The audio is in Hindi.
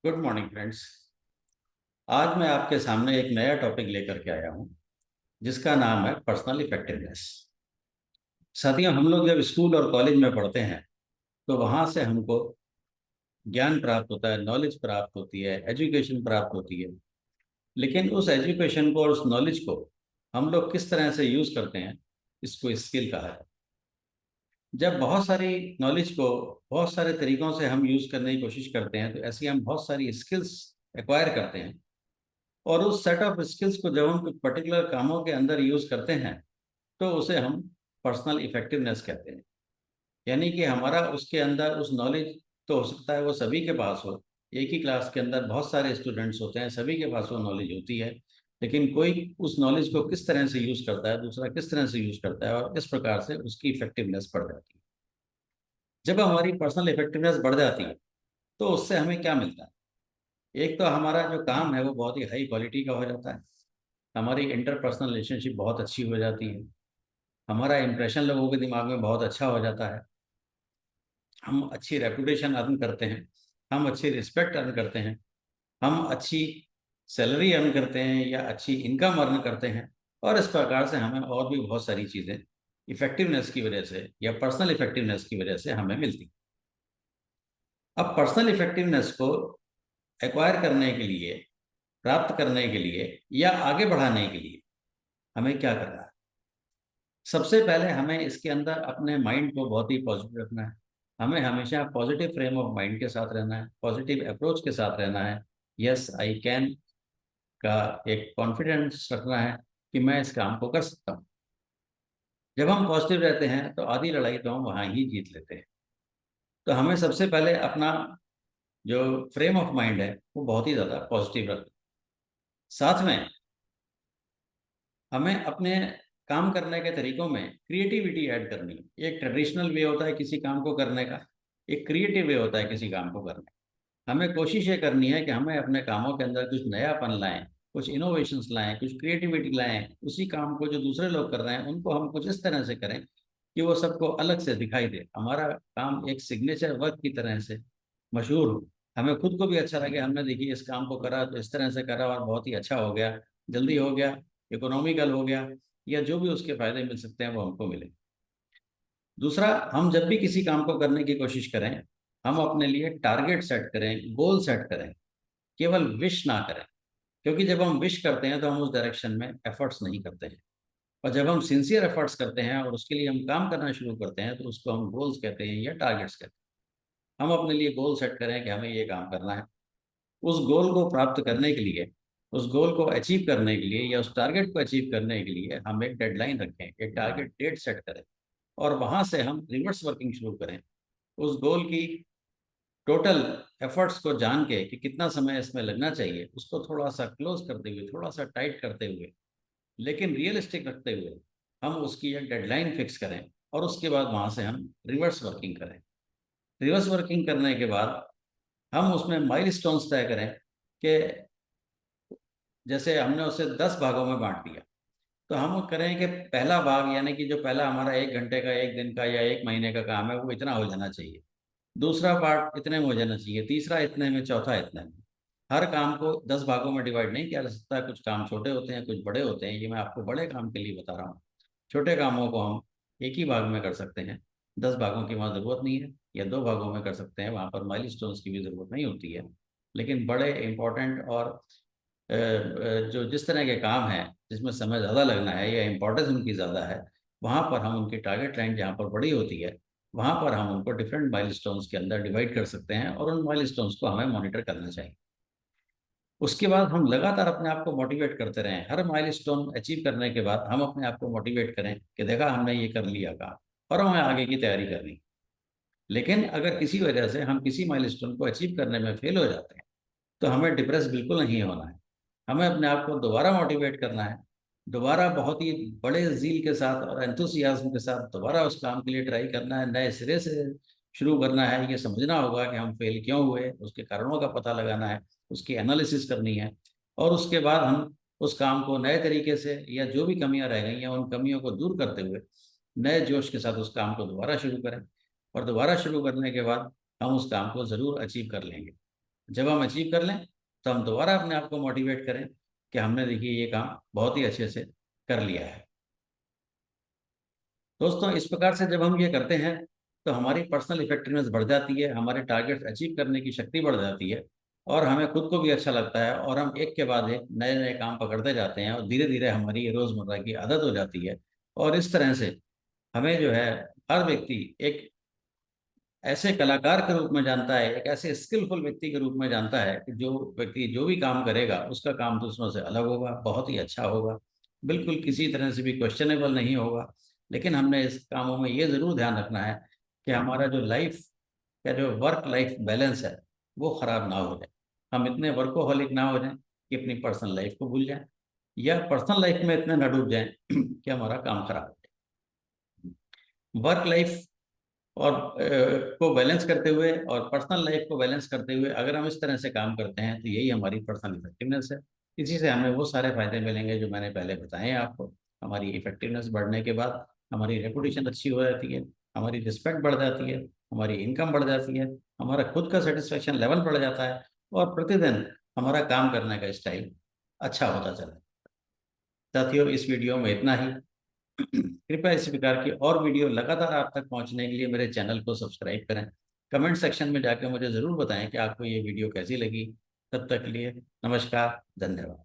Good morning friends. आज मैं आपके सामने एक नया टॉपिक लेकर के आया हूं जिसका नाम है पर्सनल इफेक्टिवनेस। साथियों, हम लोग जब स्कूल और कॉलेज में पढ़ते हैं तो वहां से हमको ज्ञान प्राप्त होता है, नॉलेज प्राप्त होती है, एजुकेशन प्राप्त होती है। लेकिन उस एजुकेशन को और उस नॉलेज को हम लोग किस तरह से यूज करते हैं, इसको स्किल कहा है। जब बहुत सारी नॉलेज को बहुत सारे तरीकों से हम यूज करने की कोशिश करते हैं तो ऐसी हम बहुत सारी स्किल्स एक्वायर करते हैं। और उस सेट ऑफ स्किल्स को जब हम कुछ पर्टिकुलर कामों के अंदर यूज करते हैं तो उसे हम पर्सनल इफेक्टिवनेस कहते हैं। यानी कि हमारा उसके अंदर उस नॉलेज, तो हो सकता है वो सभी के पास हो। एक ही क्लास के अंदर बहुत सारे स्टूडेंट्स होते हैं, सभी के पास वो नॉलेज होती है। लेकिन कोई उस नॉलेज को किस तरह से यूज करता है, दूसरा किस तरह से यूज करता है, और इस प्रकार से उसकी इफेक्टिवनेस बढ़ जाती है। जब हमारी पर्सनल इफेक्टिवनेस बढ़ जाती है तो उससे हमें क्या मिलता है? एक तो हमारा जो काम है वो बहुत ही हाई क्वालिटी का हो जाता है। हमारी इंटरपर्सनल रिलेशनशिप बहुत अच्छी हो जाती है। हमारा इंप्रेशन लोगों के दिमाग में बहुत अच्छा हो जाता है। हम अच्छी रेपुटेशन अर्न करते हैं। हम अच्छी रिस्पेक्ट अर्न करते हैं। हम अच्छी सैलरी अर्न करते हैं या अच्छी इनकम अर्न करते हैं। और इस प्रकार से हमें और भी बहुत सारी चीज़ें इफेक्टिवनेस की वजह से या पर्सनल इफेक्टिवनेस की वजह से हमें मिलती। अब पर्सनल इफेक्टिवनेस को एक्वायर करने के लिए, प्राप्त करने के लिए या आगे बढ़ाने के लिए हमें क्या करना है? सबसे पहले हमें इसके अंदर अपने माइंड को बहुत ही पॉजिटिव रखना है। हमें हमेशा पॉजिटिव फ्रेम ऑफ माइंड के साथ रहना है, पॉजिटिव अप्रोच के साथ रहना है। यस आई कैन का एक कॉन्फिडेंस रखना है कि मैं इस काम को कर सकता हूँ। जब हम पॉजिटिव रहते हैं तो आधी लड़ाई तो हम वहाँ ही जीत लेते हैं। तो हमें सबसे पहले अपना जो फ्रेम ऑफ माइंड है वो बहुत ही ज़्यादा पॉजिटिव रखना। साथ में हमें अपने काम करने के तरीकों में क्रिएटिविटी ऐड करनी है। एक ट्रेडिशनल वे होता है किसी काम को करने का, एक क्रिएटिव वे होता है किसी काम को करने का। हमें कोशिश ये करनी है कि हमें अपने कामों के अंदर कुछ नयापन लाएं, कुछ इनोवेशंस लाएं, कुछ क्रिएटिविटी लाएं। उसी काम को जो दूसरे लोग कर रहे हैं उनको हम कुछ इस तरह से करें कि वो सबको अलग से दिखाई दे, हमारा काम एक सिग्नेचर वर्क की तरह से मशहूर हो। हमें खुद को भी अच्छा लगे, हमने देखिए इस काम को करा तो इस तरह से करा और बहुत ही अच्छा हो गया, जल्दी हो गया, इकोनॉमिकल हो गया, या जो भी उसके फायदे मिल सकते हैं वो हमको मिले। दूसरा, हम जब भी किसी काम को करने की कोशिश करें, हम अपने लिए टारगेट सेट करें, गोल सेट करें, केवल विश ना करें। क्योंकि जब हम विश करते हैं तो हम उस डायरेक्शन में एफर्ट्स नहीं करते हैं। और जब हम सिंसियर एफर्ट्स करते हैं और उसके लिए हम काम करना शुरू करते हैं तो उसको हम गोल्स कहते हैं या टारगेट्स कहते हैं। हम अपने लिए गोल सेट करें कि हमें ये काम करना है। उस गोल को प्राप्त करने के लिए, उस गोल को अचीव करने के लिए या उस टारगेट को अचीव करने के लिए हम एक डेडलाइन रखें, एक टारगेट डेट सेट करें। और वहां से हम रिवर्स वर्किंग शुरू करें। उस गोल की टोटल एफर्ट्स को जान के कि कितना समय इसमें लगना चाहिए, उसको थोड़ा सा क्लोज करते हुए, थोड़ा सा टाइट करते हुए, लेकिन रियलिस्टिक रखते हुए हम उसकी एक डेडलाइन फिक्स करें। और उसके बाद वहां से हम रिवर्स वर्किंग करें। रिवर्स वर्किंग करने के बाद हम उसमें माइलस्टोन्स तय करें कि जैसे हमने उसे 10 भागों में बांट दिया, तो हम करें कि पहला भाग, यानी कि जो पहला हमारा 1 घंटे का, 1 दिन का या 1 महीने का काम है, वो इतना हो जाना चाहिए। दूसरा पार्ट इतने में हो जाना चाहिए, तीसरा इतने में, चौथा इतने में। हर काम को 10 भागों में डिवाइड नहीं किया जा सकता। कुछ काम छोटे होते हैं, कुछ बड़े होते हैं। ये मैं आपको बड़े काम के लिए बता रहा हूँ। छोटे कामों को हम एक ही भाग में कर सकते हैं, 10 भागों की वहाँ ज़रूरत नहीं है। या 2 भागों में कर सकते हैं, वहाँ पर माइलस्टोन्स की भी ज़रूरत नहीं होती है। लेकिन बड़े इंपॉर्टेंट और जो जिस तरह के काम हैं जिसमें समय ज़्यादा लगना है या इम्पोर्टेंस उनकी ज़्यादा है, वहाँ पर हम उनकी टारगेट लाइन जहाँ पर बड़ी होती है, वहाँ पर हम उनको डिफरेंट माइलस्टोन्स के अंदर डिवाइड कर सकते हैं और उन माइलस्टोन्स को हमें मॉनिटर करना चाहिए। उसके बाद हम लगातार अपने आप को मोटिवेट करते रहें। हर माइलस्टोन अचीव करने के बाद हम अपने आप को मोटिवेट करें कि देखा हमने ये कर लिया काम, और हमें आगे की तैयारी करनी। लेकिन अगर किसी वजह से हम किसी माइलस्टोन को अचीव करने में फेल हो जाते हैं तो हमें डिप्रेस बिल्कुल नहीं होना है। हमें अपने आप को दोबारा मोटिवेट करना है। दोबारा बहुत ही बड़े जील के साथ और एंथुसियाज्म के साथ दोबारा उस काम के लिए ट्राई करना है, नए सिरे से शुरू करना है। ये समझना होगा कि हम फेल क्यों हुए, उसके कारणों का पता लगाना है, उसकी एनालिसिस करनी है। और उसके बाद हम उस काम को नए तरीके से, या जो भी कमियां रह गई हैं उन कमियों को दूर करते हुए नए जोश के साथ उस काम को दोबारा शुरू करें। और दोबारा शुरू करने के बाद हम उस काम को ज़रूर अचीव कर लेंगे। जब हम अचीव कर लें तो हम दोबारा अपने आप को मोटिवेट करें कि हमने देखिए ये काम बहुत ही अच्छे से कर लिया है। दोस्तों, इस प्रकार से जब हम ये करते हैं तो हमारी पर्सनल इफेक्टिवनेस बढ़ जाती है, हमारे टारगेट्स अचीव करने की शक्ति बढ़ जाती है, और हमें खुद को भी अच्छा लगता है, और हम एक के बाद एक नए नए काम पकड़ते जाते हैं, और धीरे धीरे हमारी ये रोज़मर्रा की आदत हो जाती है। और इस तरह से हमें जो है, हर व्यक्ति एक ऐसे कलाकार के रूप में जानता है, एक ऐसे स्किलफुल व्यक्ति के रूप में जानता है कि जो व्यक्ति जो भी काम करेगा उसका काम दूसरों से अलग होगा, बहुत ही अच्छा होगा, बिल्कुल किसी तरह से भी क्वेश्चनेबल नहीं होगा। लेकिन हमने इस कामों में ये ज़रूर ध्यान रखना है कि हमारा जो लाइफ का जो वर्क लाइफ बैलेंस है वो खराब ना हो जाए। हम इतने वर्कोहॉलिक ना हो जाएं कि अपनी पर्सनल लाइफ को भूल जाएं, या पर्सनल लाइफ में इतने न डूब जाएं कि हमारा काम खराब हो जाए। वर्क लाइफ और को बैलेंस करते हुए और पर्सनल लाइफ को बैलेंस करते हुए अगर हम इस तरह से काम करते हैं तो यही हमारी पर्सनल इफेक्टिवनेस है। इसी से हमें वो सारे फायदे मिलेंगे जो मैंने पहले बताए हैं आपको। हमारी इफेक्टिवनेस बढ़ने के बाद हमारी रेपुटेशन अच्छी हो जाती है, हमारी रिस्पेक्ट बढ़ जाती है, हमारी इनकम बढ़ जाती है, हमारा खुद का सेटिस्फेक्शन लेवल बढ़ जाता है, और प्रतिदिन हमारा काम करने का स्टाइल अच्छा होता चला है। साथियों, इस वीडियो में इतना ही। कृपया इस प्रकार की और वीडियो लगातार आप तक पहुंचने के लिए मेरे चैनल को सब्सक्राइब करें। कमेंट सेक्शन में जाकर मुझे ज़रूर बताएं कि आपको ये वीडियो कैसी लगी। तब तक के लिए नमस्कार, धन्यवाद।